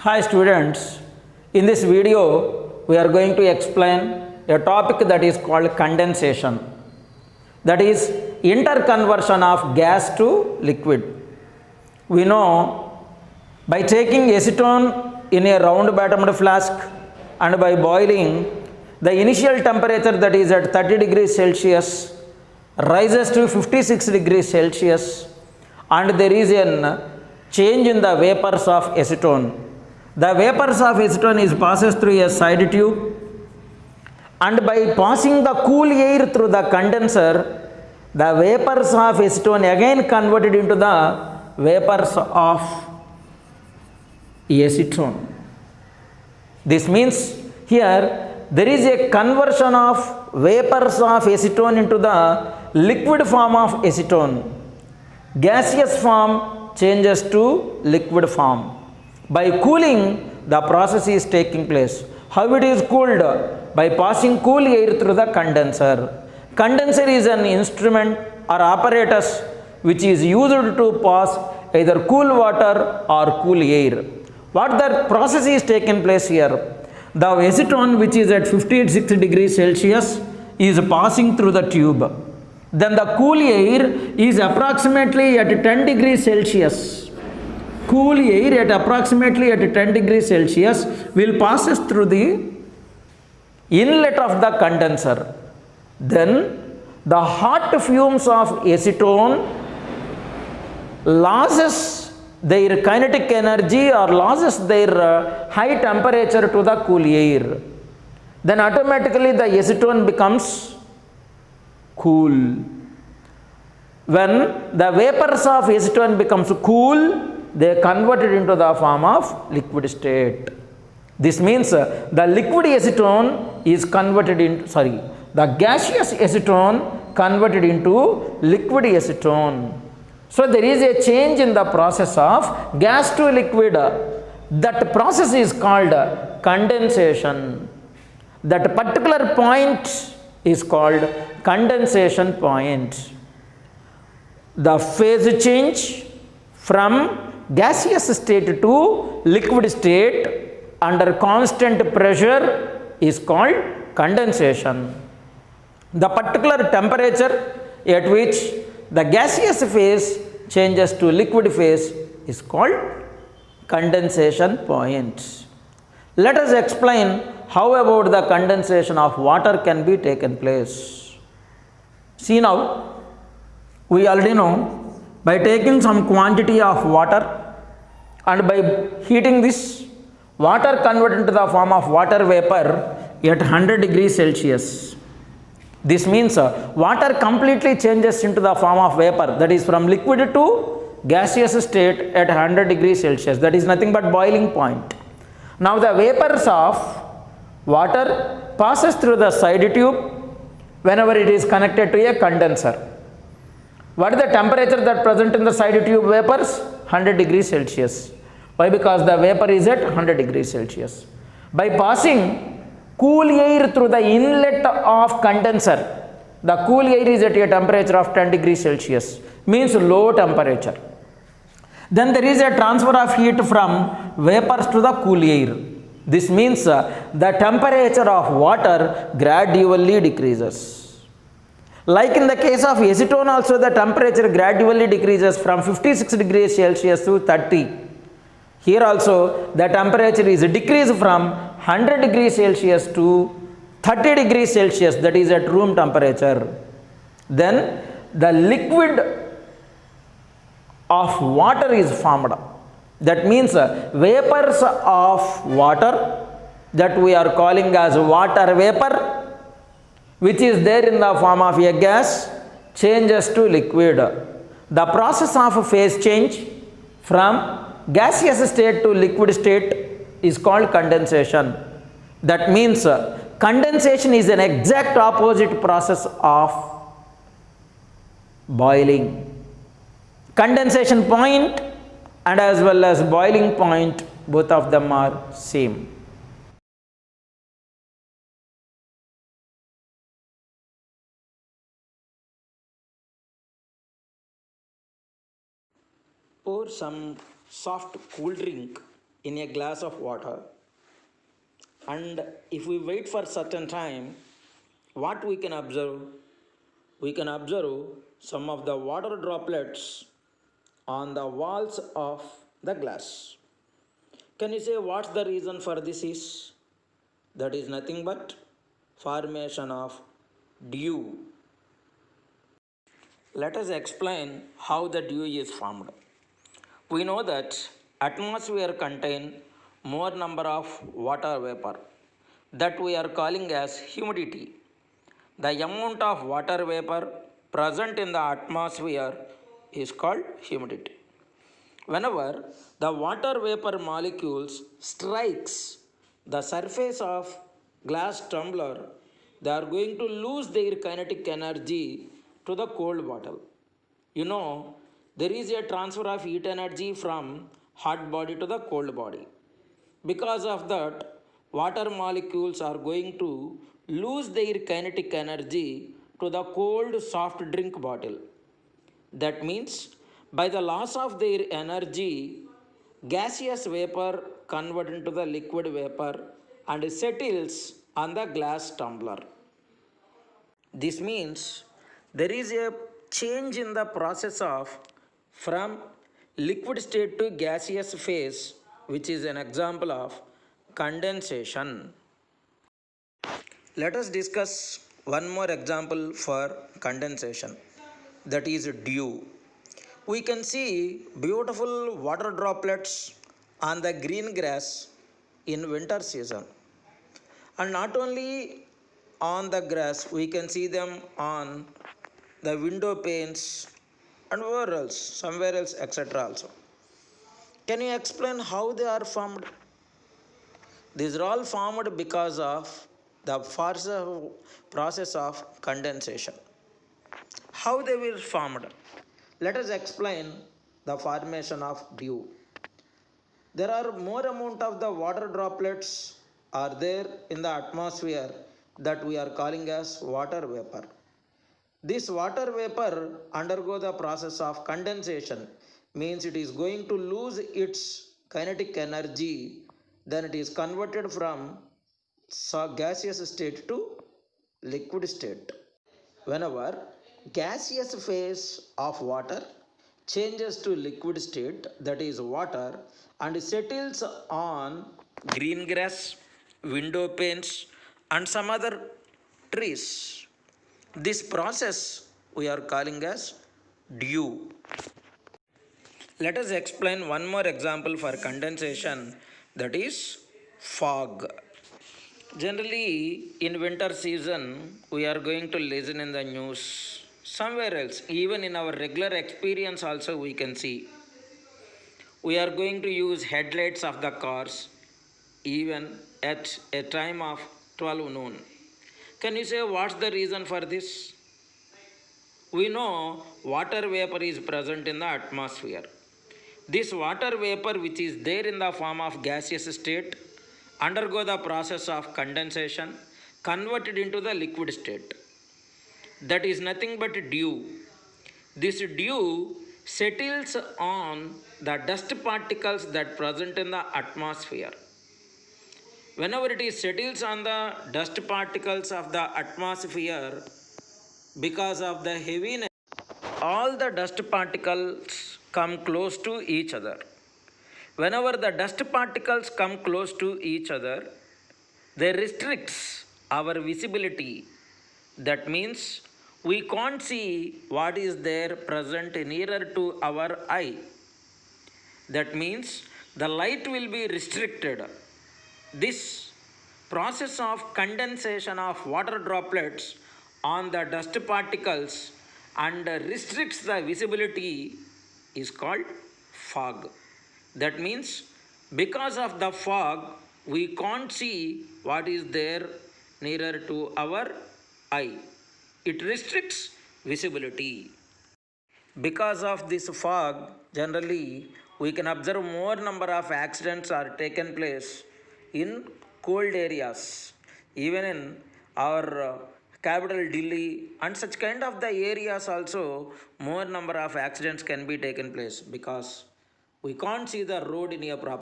Hi students, in this video we are going to explain a topic that is called condensation, that is interconversion of gas to liquid. We know by taking acetone in a round bottomed flask and by boiling, the initial temperature that is at 30 degrees Celsius rises to 56 degrees Celsius and there is a change in the vapors of acetone. The vapors of acetone is passes through a side tube and by passing the cool air through the condenser, the vapors of acetone again converted into the vapors of acetone. This means here there is a conversion of vapors of acetone into the liquid form of acetone. Gaseous form changes to liquid form. By cooling, the process is taking place. How it is cooled? By passing cool air through the condenser. Condenser is an instrument or apparatus which is used to pass either cool water or cool air. What the process is taking place here? The acetone which is at 56 degrees Celsius is passing through the tube. Then the cool air is approximately at 10 degrees Celsius. Cool air at approximately at 10 degrees Celsius will passes through the inlet of the condenser. Then the hot fumes of acetone loses their kinetic energy or loses their high temperature to the cool air. Then automatically the acetone becomes cool. When the vapors of acetone becomes cool, they convert it into the form of liquid state. This means the liquid acetone is converted into, the gaseous acetone converted into liquid acetone. So there is a change in the process of gas to liquid. That process is called condensation. That particular point is called condensation point. The phase change from gaseous state to liquid state under constant pressure is called condensation. The particular temperature at which the gaseous phase changes to liquid phase is called condensation point. Let us explain how about the condensation of water can be taken place. See now, we already know by taking some quantity of water and by heating this, water converted into the form of water vapor at 100 degrees Celsius. This means water completely changes into the form of vapor, that is from liquid to gaseous state at 100 degrees Celsius. That is nothing but boiling point. Now the vapors of water passes through the side tube whenever it is connected to a condenser. What is the temperature that present in the side tube vapors? 100 degrees Celsius. Why? Because the vapor is at 100 degrees Celsius. By passing cool air through the inlet of condenser, the cool air is at a temperature of 10 degrees Celsius, means low temperature. Then there is a transfer of heat from vapors to the cool air. This means the temperature of water gradually decreases. Like in the case of acetone also, the temperature gradually decreases from 56 degrees Celsius to 30. Here also the temperature is decreased from 100 degrees Celsius to 30 degrees Celsius, that is at room temperature. Then the liquid of water is formed. That means vapors of water that we are calling as water vapor, which is there in the form of a gas, changes to liquid. The process of phase change from gaseous state to liquid state is called condensation. That means condensation is an exact opposite process of boiling. Condensation point and as well as boiling point, both of them are same. Pour some soft cool drink in a glass of water, and if we wait for certain time, what we can observe? We can observe some of the water droplets on the walls of the glass. Can you say what's the reason for this is? That is nothing but formation of dew. Let us explain how the dew is formed. We know that atmosphere contain more number of water vapor that we are calling as humidity. The amount of water vapor present in the atmosphere is called humidity. Whenever the water vapor molecules strikes the surface of glass tumbler, they are going to lose their kinetic energy to the cold bottle. You know, there is a transfer of heat energy from hot body to the cold body. Because of that, water molecules are going to lose their kinetic energy to the cold soft drink bottle. That means by the loss of their energy, gaseous vapor converts into the liquid vapor and settles on the glass tumbler. This means there is a change in the process of from liquid state to gaseous phase, which is an example of condensation. Let us discuss one more example for condensation, that is dew. We can see beautiful water droplets on the green grass in winter season. And not only on the grass, we can see them on the window panes and where else, somewhere else, etc. also. Can you explain how they are formed? These are all formed because of the process of condensation. How they were formed? Let us explain the formation of dew. There are more amount of the water droplets are there in the atmosphere that we are calling as water vapor. This water vapor undergo the process of condensation, means it is going to lose its kinetic energy, then it is converted from gaseous state to liquid state. Whenever gaseous phase of water changes to liquid state, that is water, and settles on green grass, window panes, and some other trees, this process we are calling as dew. Let us explain one more example for condensation, that is fog. Generally, in winter season, we are going to listen in the news. Somewhere else, even in our regular experience, also we can see. We are going to use headlights of the cars even at a time of 12 noon. Can you say what's the reason for this? We know water vapor is present in the atmosphere. This water vapor, which is there in the form of gaseous state, undergo the process of condensation, converted into the liquid state. That is nothing but dew. This dew settles on the dust particles that present in the atmosphere. Whenever it is settles on the dust particles of the atmosphere, because of the heaviness, all the dust particles come close to each other. Whenever the dust particles come close to each other, they restricts our visibility. That means we can't see what is there present nearer to our eye. That means the light will be restricted. This process of condensation of water droplets on the dust particles and restricts the visibility is called fog. That means because of the fog, we can't see what is there nearer to our eye. It restricts visibility. Because of this fog, generally we can observe more number of accidents are taken place in cold areas, even in our capital Delhi and such kind of the areas also more number of accidents can be taken place because we can't see the road in a proper